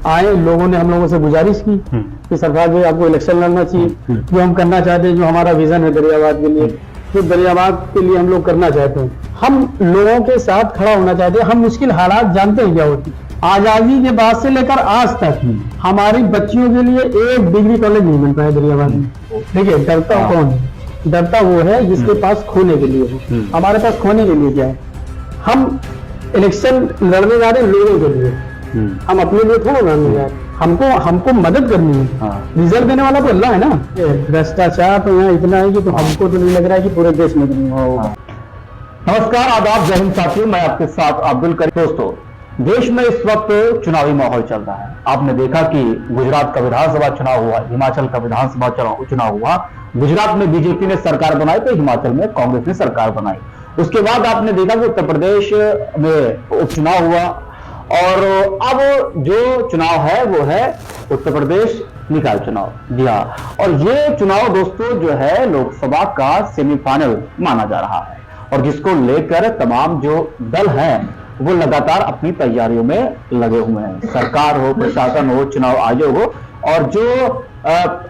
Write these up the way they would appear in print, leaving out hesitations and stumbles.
आए लोगों ने हम लोगों से गुजारिश की कि सरकार जो आपको इलेक्शन लड़ना चाहिए, जो हम करना चाहते हैं, जो हमारा विजन है दरियाबाद के लिए, जो दरियाबाद के लिए हम लोग करना चाहते हैं, हम लोगों के साथ खड़ा होना चाहते हैं। हम मुश्किल हालात जानते हैं क्या होती, आजादी के बाद से लेकर आज तक हमारी बच्चियों के लिए एक डिग्री कॉलेज नहीं बन पाया दरियाबाद में। देखिए डरता कौन है? डरता वो है जिसके पास खोने के लिए है। हमारे पास खोने के लिए क्या है? हम इलेक्शन लड़ने जा रहे हैं लोगों के लिए, हम अपने लिए थोड़ा लड़ने जा रहे हैं। हमको मदद करनी है। रिजल्ट देने वाला तो अल्लाह है ना। भ्रष्टाचार तो यहाँ इतना है कि तो हमको तो नहीं लग रहा है कि पूरे देश में नहीं होगा। नमस्कार, आदाब, जय हिंद साथियों, मैं आपके साथ अब्दुल करीम। दोस्तों, देश में इस वक्त चुनावी माहौल चल रहा है। आपने देखा कि गुजरात का विधानसभा चुनाव हुआ, हिमाचल का विधानसभा चुनाव हुआ। गुजरात में बीजेपी ने सरकार बनाई तो हिमाचल में कांग्रेस ने सरकार बनाई। उसके बाद आपने देखा कि उत्तर प्रदेश में उपचुनाव हुआ और अब जो चुनाव है वो है उत्तर प्रदेश निकाय चुनाव। जी हाँ, और ये चुनाव दोस्तों जो है लोकसभा का सेमीफाइनल माना जा रहा है और जिसको लेकर तमाम जो दल हैं वो लगातार अपनी तैयारियों में लगे हुए हैं। सरकार हो, प्रशासन हो, चुनाव आयोग हो और जो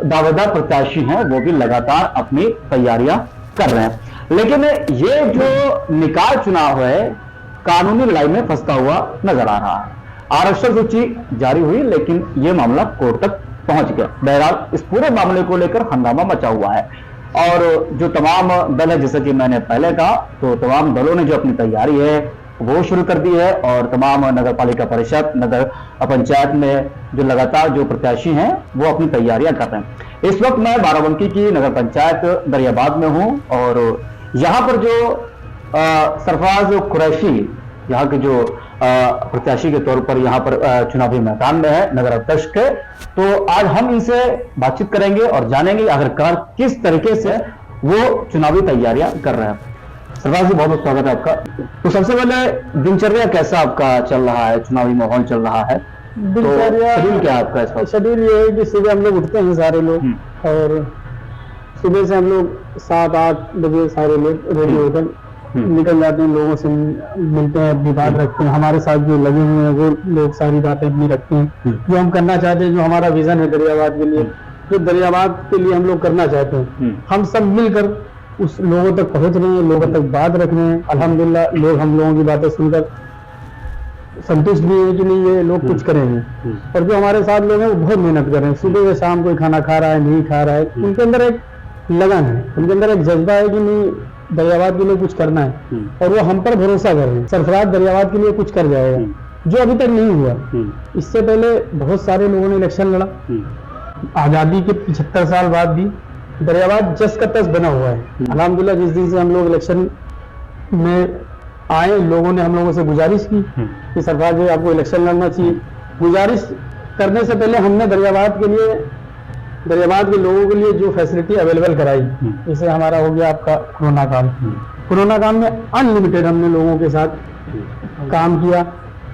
दावेदार प्रत्याशी हैं वो भी लगातार अपनी तैयारियां कर रहे हैं। लेकिन ये जो निकाय चुनाव है कानूनी लड़ाई में फंसता हुआ नजर आ रहा है। आरक्षण सूची जारी हुई लेकिन यह मामला कोर्ट तक पहुंच गया। बहरहाल इस पूरे मामले को लेकर हंगामा मचा हुआ है और जो तमाम दल है, जैसे कि मैंने पहले कहा, तो तमाम दलों ने जो अपनी तैयारी है वो शुरू कर दी है और तमाम नगर पालिका परिषद, नगर पंचायत में जो लगातार जो प्रत्याशी हैं वो अपनी तैयारियां कर रहे हैं। इस वक्त मैं बाराबंकी की नगर पंचायत दरियाबाद में हूं और यहाँ पर जो सरफराज कुरैशी यहाँ के जो प्रत्याशी के तौर पर यहाँ पर चुनावी मैदान में है, नगर अध्यक्ष के, तो आज हम इनसे बातचीत करेंगे और जानेंगे आखिरकार किस तरीके से वो चुनावी तैयारियां कर रहे हैं। सरफराज जी, बहुत बहुत स्वागत है आपका। तो सबसे पहले दिनचर्या कैसा आपका चल रहा है? चुनावी माहौल चल रहा है, दिनचर्या शेड्यूल क्या है आपका? इसका शेड्यूल ये है कि सुबह हम लोग उठते हैं सारे लोग और सुबह से हम लोग 7-8 बजे सारे लोग रेडी होकर निकल जाते हैं, लोगों से मिलते हैं, अपनी बात रखते हैं। हमारे साथ जो लगे हुए हैं वो लोग सारी बातें अपनी रखते हैं, जो हम करना चाहते हैं, जो हमारा विजन है दरियाबाद के लिए, जो दरियाबाद के लिए हम लोग करना चाहते हैं, हम सब मिलकर उस लोगों तक पहुंच रहे हैं, लोगों तक बात रख रहे हैं। अल्हम्दुलिल्लाह लोग हम लोगों की बातें सुनकर संतुष्ट भी है कि नहीं ये लोग कुछ करेंगे। और जो हमारे साथ लोग हैं वो बहुत मेहनत कर रहे हैं। सुबह से शाम कोई खाना खा रहा है, नहीं खा रहा है, उनके अंदर एक लगन है, उनके अंदर एक जज्बा है कि नहीं दरियाबाद के लिए कुछ करना है और वो हम पर भरोसा कर रहे हैं। सरफराज दरियाबाद के लिए कुछ कर जाएगा, जो अभी तक नहीं हुआ। इससे पहले बहुत सारे लोगों ने इलेक्शन लड़ा, आजादी के 75 साल बाद भी दरियाबाद जस का तस बना हुआ है। अल्हम्दुलिल्लाह जिस दिन से हम लोग इलेक्शन में आए लोगों ने हम लोगों से गुजारिश की कि सरकार जो आपको इलेक्शन लड़ना चाहिए। गुजारिश करने से पहले हमने दरियाबाद के लोगों के लिए जो फैसिलिटी अवेलेबल कराई, जैसे हमारा हो गया आपका कोरोना काल। कोरोना काल में अनलिमिटेड हमने लोगों के साथ काम किया।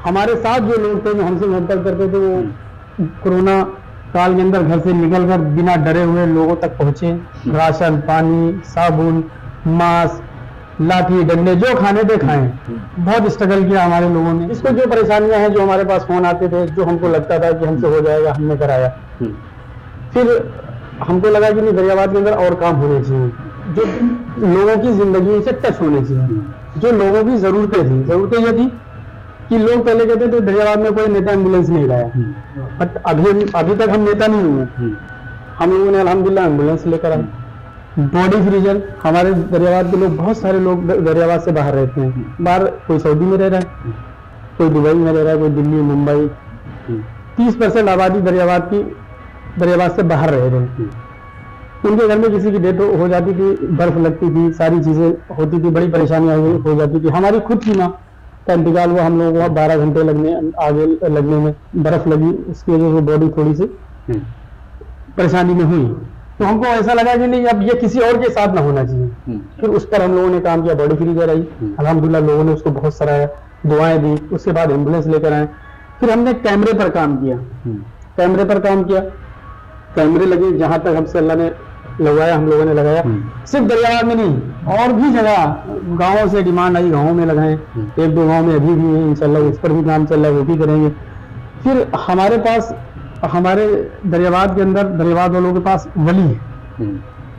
हमारे साथ जो लोग थे जो हमसे संपर्क करते थे वो कोरोना काल के अंदर घर से निकलकर बिना डरे हुए लोगों तक पहुंचे। राशन, पानी, साबुन, मास्क, लाठी डंडे जो खाने थे खाएं। बहुत स्ट्रगल किया हमारे लोगों ने। इसको जो परेशानियां हैं, जो हमारे पास फोन आते थे, जो हमको लगता था कि हमसे हो जाएगा, हमने कराया। फिर हमको लगा कि नहीं दरियाबाद के अंदर और काम होने चाहिए, जो लोगों की जिंदगी से टच होने चाहिए, जो लोगों की जरूरतें ये थी कि लोग पहले कहते थे दरियाबाद में कोई नेता एम्बुलेंस नहीं लाया, बट अभी तक हम नेता नहीं हुए। हम लोगों ने अल्हम्दुलिल्लाह एम्बुलेंस लेकर आए। बॉडी फ्रीजर, हमारे दरियाबाद के लोग, बहुत सारे लोग दरियाबाद से बाहर रहते हैं। बाहर कोई सऊदी में रह रहा है, कोई दुबई में रह रहा है, कोई दिल्ली, मुंबई। 30% आबादी दरियाबाद से बाहर रह रहे हैं। उनके घर में किसी की डेथ हो जाती थी, बर्फ लगती थी, सारी चीजें होती थी, बड़ी परेशानियां हो जाती थी। हमारी खुद की माँ का इंतकाल हुआ, हम लोगों को 12 घंटे आगे लगने में बर्फ लगी, उसकी वजह से बॉडी थोड़ी सी परेशानी में हुई। तो हमको ऐसा लगा कि नहीं अब ये किसी और के साथ ना होना चाहिए। फिर उस पर हम लोगों ने काम किया, बॉडी फ्रीजर आई। अल्हम्दुलिल्लाह लोगों ने उसको बहुत सराहा, दुआएं दी। उसके बाद एम्बुलेंस लेकर आए। फिर हमने कैमरे पर काम किया, कैमरे लगे जहां तक हमसे अल्लाह ने लगवाया, हम लोगों ने लगाया। सिर्फ दरियाबाद में नहीं, और भी जगह गाँवों से डिमांड आई, गाँवों में लगाए। 1-2 गाँव में अभी भी है, इंशाल्लाह उस पर भी काम चल रहा है, वो भी करेंगे। फिर हमारे पास, हमारे दरियाबाद के अंदर, दरियाबाद वालों के पास वली है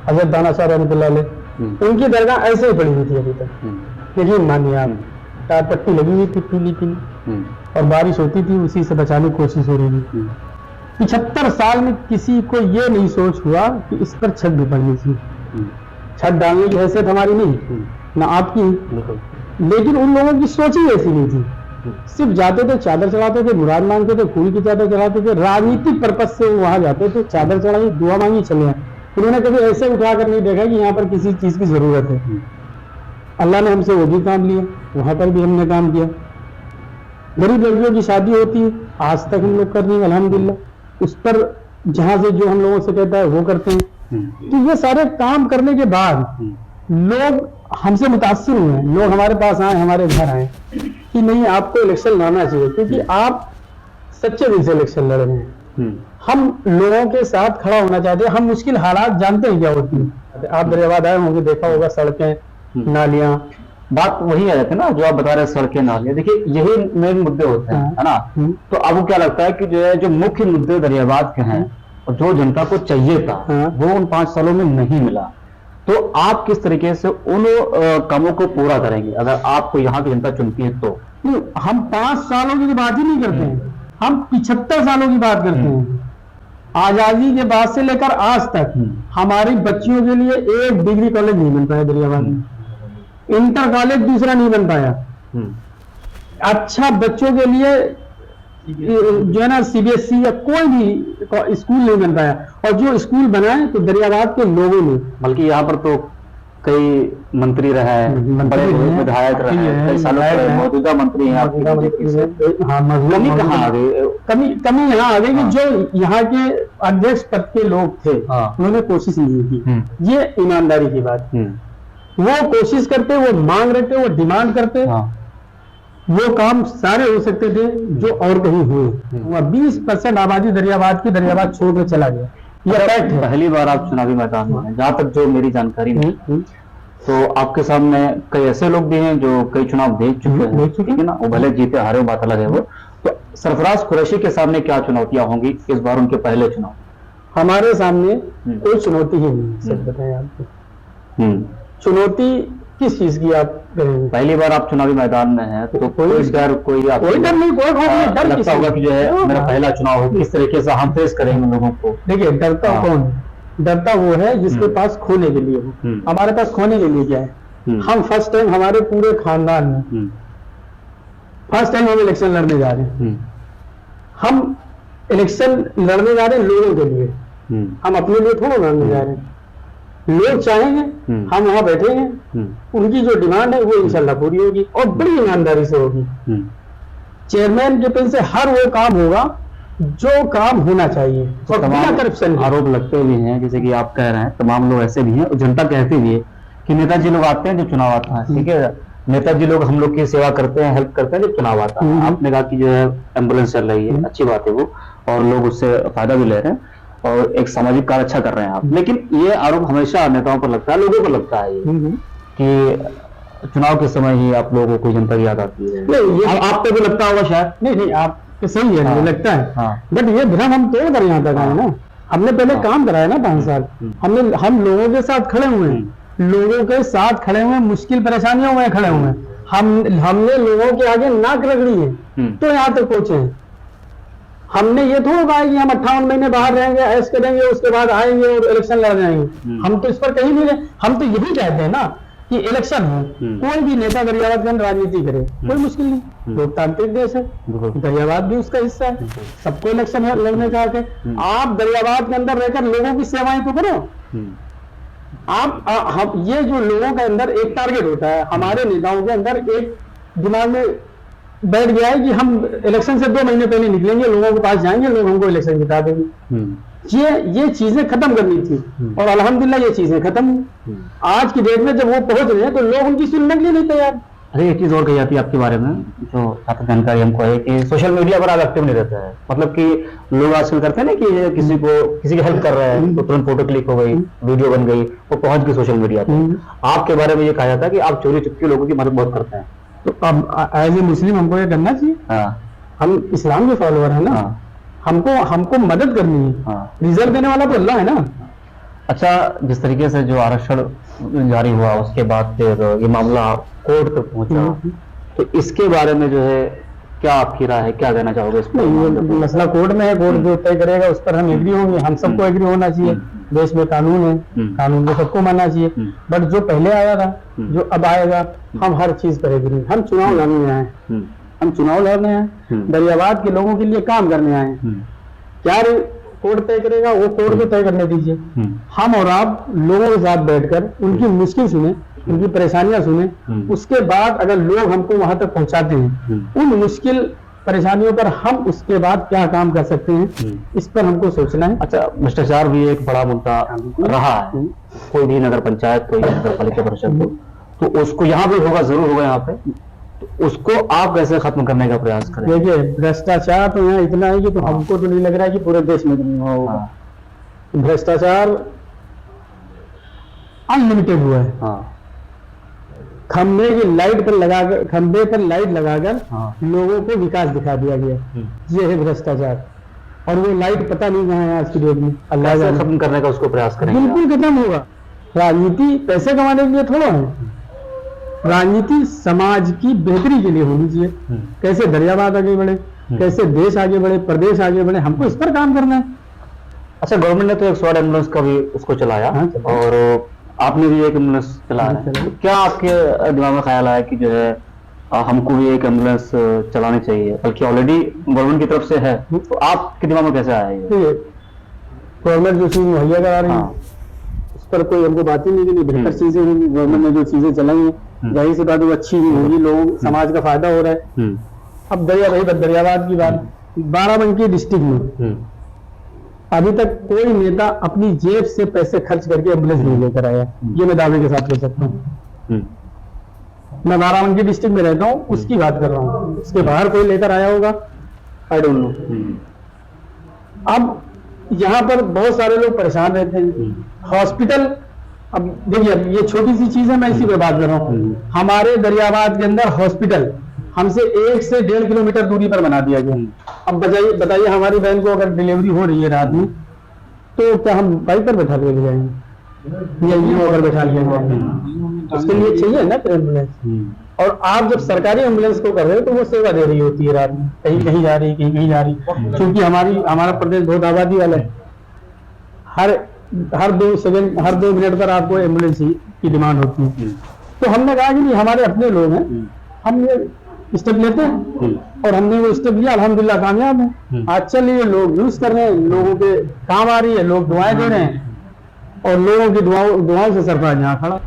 हजरत दाना शाह रहमतुल्लाह अलैह, उनकी दरगाह ऐसे ही पड़ी हुई थी अभी तक। यकीन मानिए आप, टार पट्टी लगी हुई थी पीली पीली, और बारिश होती थी, उसी से बचाने की कोशिश हो रही थी। 75 साल में किसी को ये नहीं सोच हुआ कि इस पर छत भी पड़नी चाहिए। छत डालने की हैसियत हमारी नहीं, ना आपकी, लेकिन उन लोगों की सोच ही ऐसी नहीं थी। सिर्फ जाते थे, चादर चढ़ाते थे, मुराद मांगते थे, फूल की चादर चढ़ाते थे, राजनीतिक पर्पज से वो वहां जाते थे, चादर चढ़ाई, दुआ मांगी, चले आए। उन्होंने कभी ऐसे उठा कर नहीं देखा कि यहाँ पर किसी चीज की जरूरत है। अल्लाह ने हमसे वो भी काम लिया, वहां पर भी हमने काम किया। गरीब लड़कियों की शादी होती है, आज तक हम लोग कर रहे हैं अल्हम्दुलिल्लाह। उस पर जहां से जो हम लोगों से कहता है वो करते हैं। तो ये सारे काम करने के बाद लोग हमसे मुतासिर हुए, लोग हमारे पास आए, हमारे घर आए कि नहीं आपको इलेक्शन लड़ना चाहिए, क्योंकि आप सच्चे दिल से इलेक्शन लड़ रहे हैं। हम लोगों के साथ खड़ा होना चाहते हैं, हम मुश्किल हालात जानते हैं क्या होती है। आप दरियाबाद आए होंगे, देखा होगा सड़कें, नालियां, बात वही आ जाती है ना जो आप बता रहे हैं, सड़कें नालियां। देखिए यही मेन मुद्दे होते हैं, है ना। तो आपको क्या लगता है कि जो है, जो मुख्य मुद्दे दरियाबाद के हैं और जो जनता को चाहिए था वो उन 5 सालों में नहीं मिला, तो आप किस तरीके से उन कामों को पूरा करेंगे अगर आपको यहाँ की जनता चुनती है तो? हम 5 सालों की बात ही नहीं करते हैं, हम 75 सालों की बात करते हैं। आजादी के बाद से लेकर आज तक हमारी बच्चियों के लिए एक डिग्री कॉलेज नहीं बन पाया दरियाबाद में, इंटर कॉलेज दूसरा नहीं बन पाया। अच्छा बच्चों के लिए जो है ना सीबीएसई या कोई भी स्कूल नहीं बन पाया, और जो स्कूल बनाए तो दरियाबाद के लोगों ने। बल्कि यहाँ पर तो कई मंत्री रहे हैं, बड़े विधायक रहे हैं, कई सालों से मौजूदा मंत्री हैं। कमी कहाँ आ गई? कमी यहाँ आ गई कि जो यहाँ के अध्यक्ष पद के लोग थे उन्होंने कोशिश नहीं की। ये ईमानदारी की बात, वो कोशिश करते, वो मांग रहे थे, वो डिमांड करते, वो काम सारे हो सकते थे जो और कहीं हुए। 20% आबादी दरियाबाद की दरियाबाद छोड़कर चला गया। ये पहली बार आप चुनावी मैदान में हैं, जहां तक जो मेरी जानकारी नहीं, तो आपके सामने कई ऐसे लोग भी हैं जो कई चुनाव देख चुके हैं, ठीक है ना, वो भले जीते हारे बात अलग है। वो तो सरफराज कुरैशी के सामने क्या चुनौतियां होंगी इस बार उनके पहले चुनाव? हमारे सामने कोई चुनौती ही नहीं, सच बताएं आपको। चुनौती किस चीज की आप करेंगे? पहली बार आप चुनावी मैदान में हैं तो कोई डर, कोई डर नहीं, कोई खौफ नहीं। डर लगता होगा कि जो है मेरा पहला चुनाव हो, किस तरीके से हम फेस करेंगे लोगों को? देखिए डरता कौन? डरता वो है जिसके पास खोने के लिए हो। हमारे पास खोने के लिए क्या है? हम फर्स्ट टाइम हमारे पूरे खानदान में फर्स्ट टाइम हम इलेक्शन लड़ने जा रहे हैं। हम इलेक्शन लड़ने जा रहे हैं लोगों के लिए, हम अपने लिए थोड़ा लड़ने जा रहे हैं। लोग चाहेंगे, हम वहां बैठेंगे, उनकी जो डिमांड है वो इंशाल्लाह पूरी होगी और बड़ी ईमानदारी से होगी। चेयरमैन के पेन से हर वो काम होगा जो काम होना चाहिए, और बिना करप्शन। आरोप लगते भी हैं, जैसे कि आप कह रहे हैं, तमाम लोग ऐसे भी हैं और जनता कहती भी है कि नेताजी लोग आते हैं जब चुनाव आता है, ठीक है, नेताजी लोग हम लोग की सेवा करते हैं, हेल्प करते हैं जब चुनाव आता है। आपने कहा कि जो है एम्बुलेंस चल रही है, अच्छी बात है वो, और लोग उससे फायदा भी ले रहे हैं और एक सामाजिक कार्य अच्छा कर रहे हैं आप। लेकिन ये आरोप हमेशा नेताओं पर लगता है, लोगों पर लगता है कि चुनाव के समय ही आप लोगों को जनता की याद आती है। नहीं, ये आप पे भी लगता होगा शायद। नहीं, आप सही है, मुझे लगता है, बट ये भ्रम हम तोड़ कर यहाँ तक आए ना। हमने पहले काम कराया ना 5 साल, हम लोगों के साथ खड़े हुए हैं, लोगों के साथ खड़े हुए, मुश्किल परेशानियों में खड़े हुए हैं। हमने लोगों के आगे नाक रगड़ी है तो यहाँ तक पहुंचे हैं। हमने ये थोड़ा कहा कि हम 58 महीने बाहर रहेंगे, ऐश करेंगे, उसके बाद आएंगे और इलेक्शन लड़ जाएंगे। हम तो इस पर कहीं नहीं रहे। हम तो यही कहते हैं ना कि इलेक्शन हो, कोई भी नेता दरियाबाद के अंदर राजनीति करे, कोई मुश्किल नहीं, लोकतांत्रिक देश है, दरियाबाद भी उसका हिस्सा है, सबको इलेक्शन लड़ने का हक है। आप दरियाबाद के अंदर रहकर लोगों की सेवाएं तो करो। आप ये जो लोगों के अंदर एक टारगेट होता है, हमारे नेताओं के अंदर एक दिमाग में बैठ गया है कि हम इलेक्शन से 2 महीने पहले निकलेंगे, लोगों के पास जाएंगे, लोग हमको इलेक्शन जिता देंगे। ये चीजें खत्म करनी थी और अल्हम्दुलिल्लाह ये चीजें खत्म। आज की डेट में जब वो पहुंच रहे हैं तो लोग उनकी सुनने के लिए नहीं तैयार। अरे एक चीज और कही जाती है आपके बारे में, जो छात्र जानकारी हमको है कि सोशल मीडिया पर आप एक्टिव नहीं रहते हैं। मतलब कि लोग आजकल करते हैं ना कि किसी की हेल्प कर रहे हैं तो तुरंत फोटो क्लिक हो गई, वीडियो बन गई, वो पहुंच गई सोशल मीडिया पर। आपके बारे में ये कहा जाता है कि आप चोरी चुपके लोगों की मदद बहुत करते हैं। तो अब एज ए मुस्लिम हमको ये करना चाहिए। हम इस्लाम के फॉलोअर है ना। हाँ। हमको मदद करनी है। हाँ। रिजल्ट देने वाला तो अल्लाह है ना। अच्छा, जिस तरीके से जो आरक्षण जारी हुआ उसके बाद फिर ये मामला कोर्ट तक पहुंचा, तो इसके बारे में जो है क्या आपकी राय है, क्या कहना चाहोगे इस पर? नहीं, ये मसला कोर्ट में है, कोर्ट जो तय करेगा उस पर हम एग्री होंगे। हम सबको एग्री होना चाहिए, देश में कानून है, कानून को सबको मानना चाहिए। बट जो पहले आया था, जो अब आएगा, हम हर चीज पर एग्री। हम चुनाव लड़ने आए, हम चुनाव लड़ने आए, दरियाबाद के लोगों के लिए काम करने आए। क्या कोर्ट तय करेगा वो कोर्ट को तय करने दीजिए। हम और आप लोगों के साथ बैठकर उनकी मुश्किल सुने, उनकी परेशानियां सुने, उसके बाद अगर लोग हमको वहां तक पहुंचाते हैं, उन मुश्किल परेशानियों पर हम उसके बाद क्या काम कर सकते हैं, इस पर हमको सोचना है। अच्छा, भ्रष्टाचार भी एक बड़ा मुद्दा रहा है, कोई भी नगर पंचायत, कोई नगर पालिका परिषद हो, तो उसको यहाँ भी होगा, जरूर होगा यहाँ पे, तो उसको आप कैसे खत्म करने का प्रयास करें? देखिए, भ्रष्टाचार तो यहाँ इतना है कि तो हमको तो नहीं लग रहा है कि पूरे देश में नहीं होगा। भ्रष्टाचार अनलिमिटेड हुआ है। खंबे की लाइट पर लगाकर, खंबे पर लाइट लगाकर लोगों को विकास दिखा दिया गया, ये है भ्रष्टाचार। और वो लाइट पता नहीं कहाँ है आज की डेट में। अल्लाह कैसे खत्म करने का उसको प्रयास करेंगे? बिल्कुल खत्म होगा। राजनीति पैसे कमाने के लिए थोड़ा है, राजनीति समाज की बेहतरी के लिए होनी चाहिए। कैसे दरियाबाद आगे बढ़े, कैसे देश आगे बढ़े, प्रदेश आगे बढ़े, हमको इस पर काम करना है। अच्छा, गवर्नमेंट ने तो 108 एम्बुलेंस का भी उसको चलाया, और आपने भी एक एम्बुलेंस चलाया है। तो क्या आपके दिमाग में ख्याल आया कि जो है हमको भी एक एम्बुलेंस चलानी चाहिए, बल्कि ऑलरेडी गवर्नमेंट की तरफ से है, तो आपके दिमाग में कैसे आया ये? गवर्नमेंट जो चीज मुहैया करा रही है उस पर कोई हमको बात ही नहीं की। बेहतर चीजें होंगी, गवर्नमेंट ने जो चीजें चलाई है जाहिर सी बात है वो अच्छी भी होगी, लोग समाज का फायदा हो रहा है। अब दरियाबाद की बात, बाराबंकी डिस्ट्रिक्ट में अभी तक कोई नेता अपनी जेब से पैसे खर्च करके एम्बुलेंस नहीं लेकर आया, ये मैं दावे के साथ कह सकता हूँ। मैं बाराबंकी डिस्ट्रिक्ट में रहता हूँ, उसकी बात कर रहा हूँ। उसके बाहर कोई लेकर आया होगा, आई डोंट नो। अब यहाँ पर बहुत सारे लोग परेशान रहते हैं। हॉस्पिटल, अब देखिए, अब ये छोटी सी चीज है, मैं इसी पे बात कर रहा हूँ। हमारे दरियाबाद के अंदर हॉस्पिटल हमसे 1 से 1.5 किलोमीटर दूरी पर बना दिया गया। अब बताइए हमारी बहन को अगर डिलीवरी हो रही है रात में, तो क्या हम बाइक पर बैठा ले जाएंगे या यूं पर बैठा ले जाएंगे? उसके लिए चाहिए ना एम्बुलेंस। और आप जब सरकारी एम्बुलेंस को कर रहे हो तो वो सेवा दे रही होती है रात में, कहीं कहीं जा रही, कहीं कहीं जा रही। क्योंकि हमारा प्रदेश बहुत आबादी वाला है, हर 2 मिनट पर आपको एम्बुलेंस की डिमांड होती है। तो हमने कहा कि नहीं, हमारे अपने लोग हैं, हम ये स्टेप लेते हैं, और हमने वो स्टेप लिया, अल्हम्दुलिल्लाह कामयाब है। आज चलिए, लोग यूज कर रहे हैं, लोगों के काम आ रही है, लोग दुआएं दे रहे हैं, और लोगों की दुआओं से सरफराज यहाँ खड़ा।